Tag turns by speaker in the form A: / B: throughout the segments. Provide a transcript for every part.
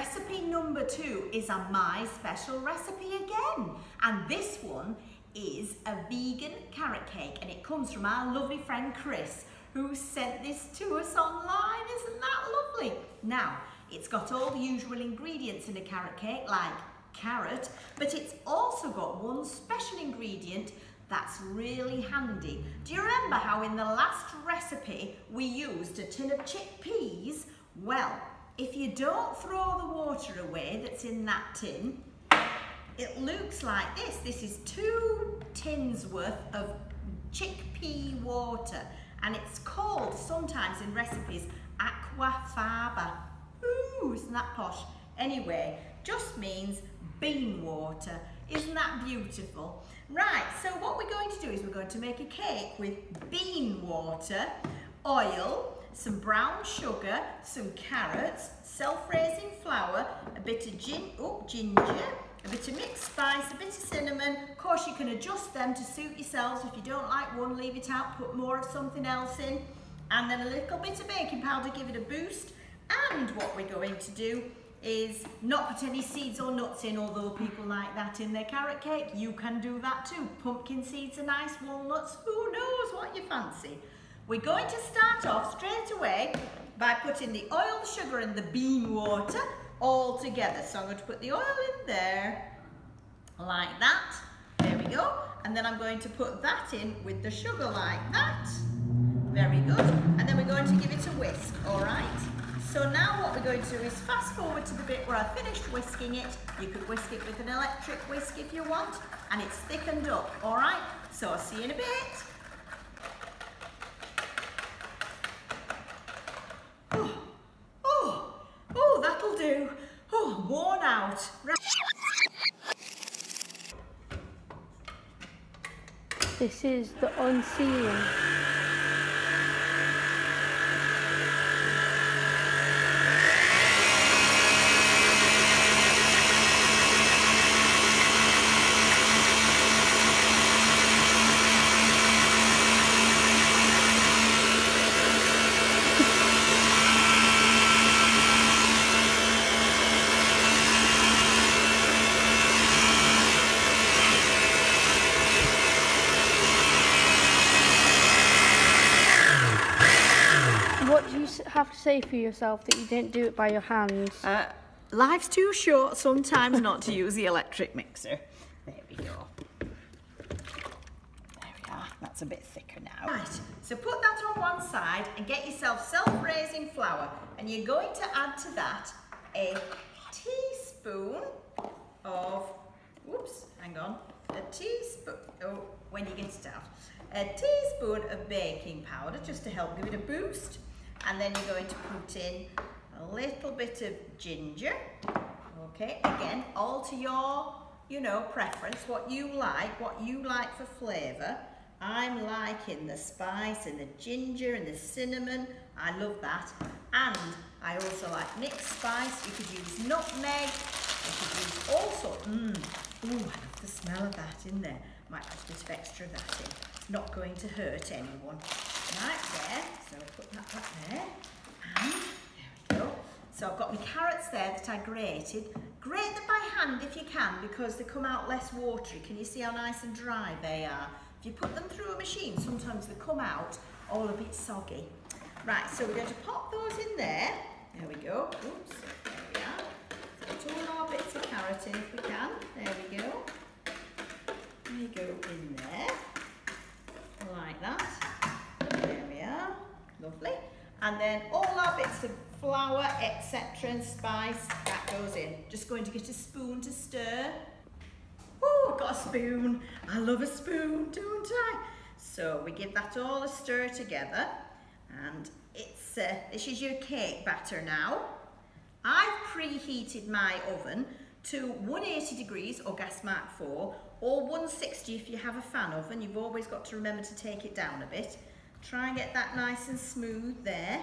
A: recipe number 2 is a My Special recipe again. And this one is a vegan carrot cake, and it comes from our lovely friend Chris, who sent this to us online. Isn't that lovely? Now, it's got all the usual ingredients in a carrot cake, like carrot, but it's also got one special ingredient that's really handy. Do you remember how in the last recipe we used a tin of chickpeas? Well, if you don't throw the water away that's in that tin, it looks like this. This is 2 tins worth of chickpea water, and it's called sometimes in recipes aquafaba. Ooh, isn't that posh? Anyway, just means bean water. Isn't that beautiful? Right, so what we're going to do is we're going to make a cake with bean water, oil, some brown sugar, some carrots, self-raising flour, a bit of ginger, a bit of mixed spice, a bit of cinnamon. Of course, you can adjust them to suit yourselves. If you don't like one, leave it out, put more of something else in. And then a little bit of baking powder, give it a boost. And what we're going to do is not put any seeds or nuts in, although people like that in their carrot cake. You can do that too. Pumpkin seeds are nice, walnuts, who knows what you fancy. We're going to start off straight away by putting the oil, the sugar and the bean water all together. So I'm going to put the oil in there, like that. There we go. And then I'm going to put that in with the sugar like that. Very good. And then we're going to give it a whisk, all right? So now what we're going to do is fast forward to the bit where I finished whisking it. You could whisk it with an electric whisk if you want, and it's thickened up, all right? So I'll see you in a bit. Oh, that'll do. Oh, worn out. Right.
B: This is the unsealing. What do you have to say for yourself that you didn't do it by your hands?
A: Life's too short sometimes not to use the electric mixer. There we go. There we are. That's a bit thicker now. Right, so put that on one side and get yourself self-raising flour. And you're going to add to that a teaspoon of, whoops, hang on, a teaspoon, oh, when you get it out, a teaspoon of baking powder just to help give it a boost. And then you're going to put in a little bit of ginger. Okay, again, all to your, preference, what you like for flavour. I'm liking the spice and the ginger and the cinnamon. I love that. And I also like mixed spice. You could use nutmeg. You could use also, I love the smell of that in there. Might put a bit of extra of that in. It's not going to hurt anyone. Right there, so I'll put that back there, and there we go. So I've got my carrots there that I grated. Grate them by hand if you can, because they come out less watery. Can you see how nice and dry they are? If you put them through a machine, sometimes they come out all a bit soggy. Right, so we're going to pop those in there. There we go. Oops, there we are. So put all our bits of carrot in if we can. There we go. There you go, in there. Like that. There we are, lovely. And then all our bits of flour, etc. and spice, that goes in. Just going to get a spoon to stir. Oh, I've got a spoon. I love a spoon, don't I? So we give that all a stir together. And it's this is your cake batter now. I've preheated my oven to 180 degrees or gas mark 4, or 160 if you have a fan oven. You've always got to remember to take it down a bit. Try and get that nice and smooth there.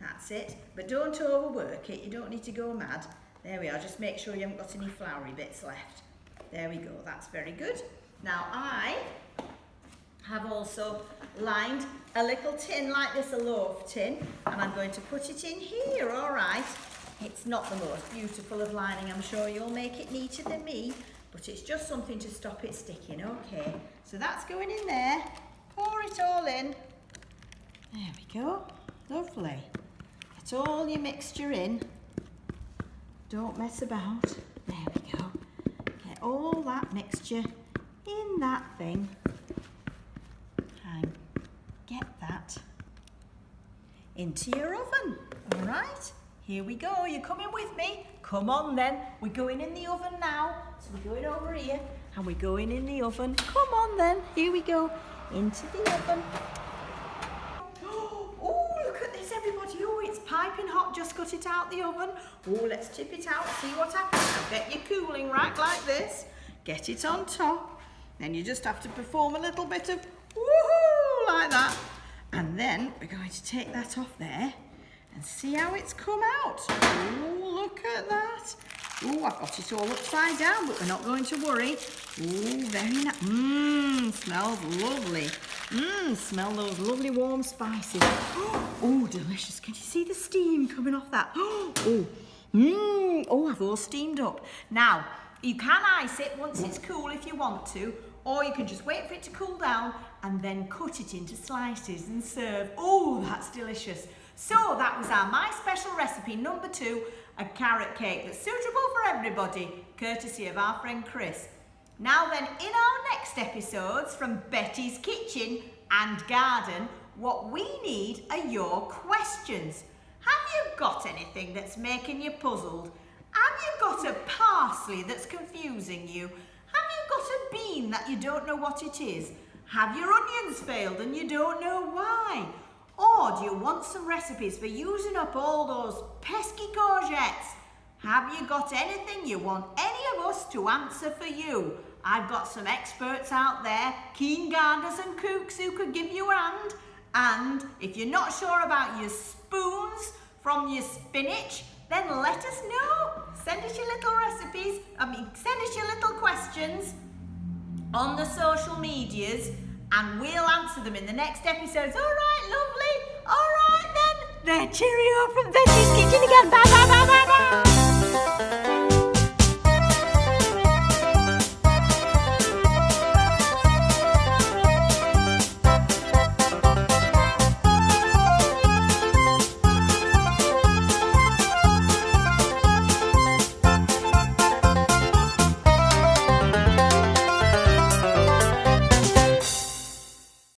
A: That's it. But don't overwork it. You don't need to go mad. There we are. Just make sure you haven't got any floury bits left. There we go. That's very good. Now I have also lined a little tin like this, a loaf tin, and I'm going to put it in here, all right? It's not the most beautiful of lining. I'm sure you'll make it neater than me, but it's just something to stop it sticking. Okay, so that's going in there. Pour it all in. There we go. Lovely. Get all your mixture in. Don't mess about. There we go. Get all that mixture in that thing. And get that into your oven. All right? Here we go. You're coming with me? Come on then. We're going in the oven now. So we're going over here and we're going in the oven. Come on then. Here we go. Into the oven. Oh, look at this, everybody. Oh, it's piping hot. Just got it out the oven. Oh, let's tip it out. See what happens. Now get your cooling rack like this. Get it on top. Then you just have to perform a little bit of woohoo like that. And then we're going to take that off there. And see how it's come out. Oh, look at that. Oh, I've got it all upside down, but we're not going to worry. Oh, very nice. Smells lovely. Smell those lovely warm spices. Oh, delicious. Can you see the steam coming off that? Oh, I've all steamed up. Now, you can ice it once it's cool if you want to, or you can just wait for it to cool down and then cut it into slices and serve. Oh, that's delicious. So that was our My Special Recipe number 2, a carrot cake that's suitable for everybody, courtesy of our friend Chris. Now then, in our next episodes from Betty's Kitchen and Garden, what we need are your questions. Have you got anything that's making you puzzled? Have you got a parsley that's confusing you? Have you got a bean that you don't know what it is? Have your onions failed and you don't know why? Or do you want some recipes for using up all those pesky courgettes? Have you got anything you want any of us to answer for you? I've got some experts out there, keen gardeners and cooks who could give you a hand. And if you're not sure about your spoons from your spinach, then let us know. Send us your little recipes, send us your little questions on the social medias, and we'll answer them in the next episodes. All right, lovely. All right then. There, cheerio from Betty's Kitchen again. Bye, bye, bye, bye, bye.